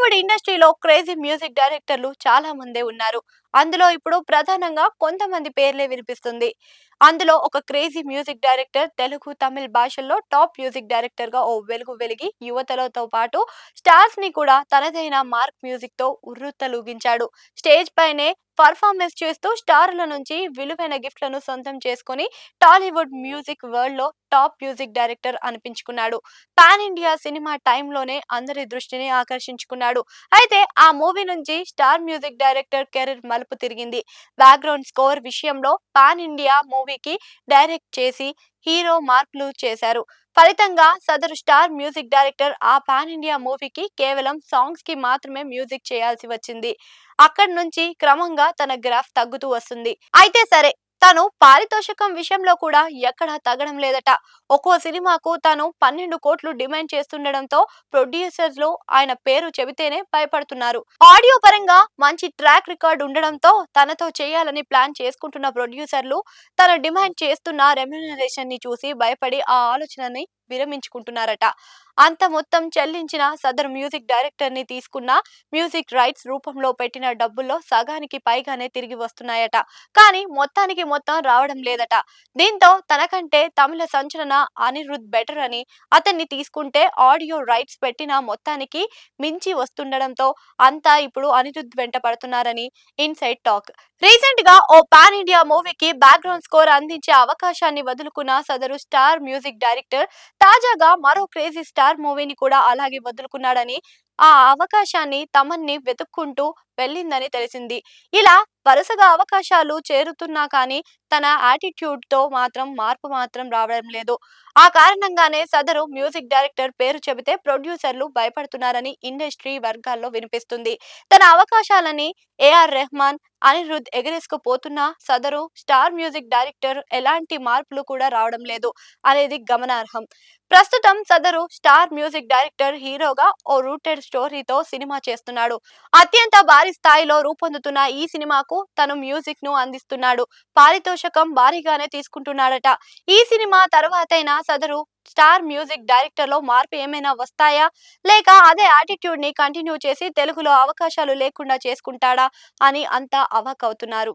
టాలీవుడ్ ఇండస్ట్రీలో crazy music డైరెక్టర్లు చాలా మందే ఉన్నారు. అందులో ఇప్పుడు ప్రధానంగా కొంతమంది పేర్లే వినిపిస్తుంది. అందులో ఒక crazy music director Telugu, Tamil భాషల్లో టాప్ మ్యూజిక్ డైరెక్టర్ గా ఓ వెలుగు వెలిగి యువతలతో పాటు స్టార్స్ ని కూడా తనదైన మార్క్ మ్యూజిక్ తో ఉర్రూతలూగించాడు. స్టేజ్ పైనే పర్ఫార్మెన్స్ చేస్తూ స్టార్ల నుంచి విలువైన గిఫ్ట్లను సొంతం చేసుకుని టాలీవుడ్ మ్యూజిక్ వరల్డ్ లో టాప్ మ్యూజిక్ డైరెక్టర్ అనిపించుకున్నాడు. పాన్ ఇండియా సినిమా టైంలోనే అందరి దృష్టిని ఆకర్షించుకున్నాడు. అయితే ఆ మూవీ నుంచి స్టార్ మ్యూజిక్ డైరెక్టర్ కెరీర్ మలుపు తిరిగింది. బ్యాక్గ్రౌండ్ స్కోర్ విషయంలో పాన్ ఇండియా మూవీకి డైరెక్ట్ చేసి హీరో మార్పులు చేశారు. ఫలితంగా సదరు స్టార్ మ్యూజిక్ డైరెక్టర్ ఆ పాన్ ఇండియా మూవీకి కేవలం సాంగ్స్ కి మాత్రమే మ్యూజిక్ చేయాల్సి వచ్చింది. అక్కడి నుంచి క్రమంగా తన గ్రాఫ్ తగ్గుతూ వస్తుంది. అయితే సరే, తను పారితోషికం విషయంలో కూడా ఎక్కడా తగ్గడం లేదట. ఒక్కో సినిమాకు తాను 12 కోట్లు డిమాండ్ చేస్తుండడంతో ప్రొడ్యూసర్లు ఆయన పేరు చెబితేనే భయపడుతున్నారు. ఆడియో పరంగా మంచి ట్రాక్ రికార్డ్ ఉండడంతో తనతో చేయాలని ప్లాన్ చేసుకుంటున్న ప్రొడ్యూసర్లు తన డిమాండ్ చేస్తున్న రెమ్యునరేషన్ ని చూసి భయపడి ఆ ఆలోచనని విరమించుకుంటున్నారట. అంత మొత్తం చెల్లించిన సదరు మ్యూజిక్ డైరెక్టర్ ని తీసుకున్న మ్యూజిక్ రైట్స్ రూపంలో పెట్టిన డబ్బుల్లో సగానికి పైగానే తిరిగి వస్తున్నాయట. కానీ మొత్తానికి మొత్తం రావడం లేదట. దీంతో తనకంటే తమిళ సంచలన అనిరుద్ బెటర్ అని, అతన్ని తీసుకుంటే ఆడియో రైట్స్ పెట్టిన మొత్తానికి మించి వస్తుండడంతో అంతా ఇప్పుడు అనిరుద్ వెంట పడుతున్నారని ఇన్సైడ్ టాక్. రీసెంట్ గా ఓ పాన్ ఇండియా మూవీకి బ్యాక్గ్రౌండ్ స్కోర్ అందించే అవకాశాన్ని వదులుకున్న సదరు స్టార్ మ్యూజిక్ డైరెక్టర్ తాజాగా మరో క్రేజీ స్టార్ మూవీని కూడా అలాగే వదులుకున్నాడని, ఆ అవకాశాన్ని తమన్ని వెతుక్కుంటూ వెళ్ళిందని తెలిసింది. ఇలా వరుసగా అవకాశాలు చేరుతున్నా కానీ తన యాటిట్యూడ్ తో మాత్రం మార్పు మాత్రం రావడం లేదు. ఆ కారణంగానే సదరు మ్యూజిక్ డైరెక్టర్ పేరు చెబితే ప్రొడ్యూసర్లు భయపడుతున్నారని ఇండస్ట్రీ వర్గాల్లో వినిపిస్తుంది. తన అవకాశాలని ఏఆర్ రెహమాన్, అనిరుద్ ఎగరేసుకుపోతున్నా సదరు స్టార్ మ్యూజిక్ డైరెక్టర్ ఎలాంటి మార్పులు కూడా రావడం లేదు అనేది గమనార్హం. ప్రస్తుతం సదరు స్టార్ మ్యూజిక్ డైరెక్టర్ హీరోగా ఓ రూటెడ్ స్టోరీతో సినిమా చేస్తున్నాడు. అత్యంత భారీ స్థాయిలో రూపొందుతున్న ఈ సినిమాకు తను మ్యూజిక్ ను అందిస్తున్నాడు. పారితోషికం భారీగానే తీసుకుంటున్నాడట. ఈ సినిమా తర్వాతైనా సదరు స్టార్ మ్యూజిక్ డైరెక్టర్ లో మార్పు ఏమైనా వస్తాయా, లేక అదే యాటిట్యూడ్ ని కంటిన్యూ చేసి తెలుగులో అవకాశాలు లేకుండా చేసుకుంటాడా అని అంతా అవాక్ అవుతున్నారు.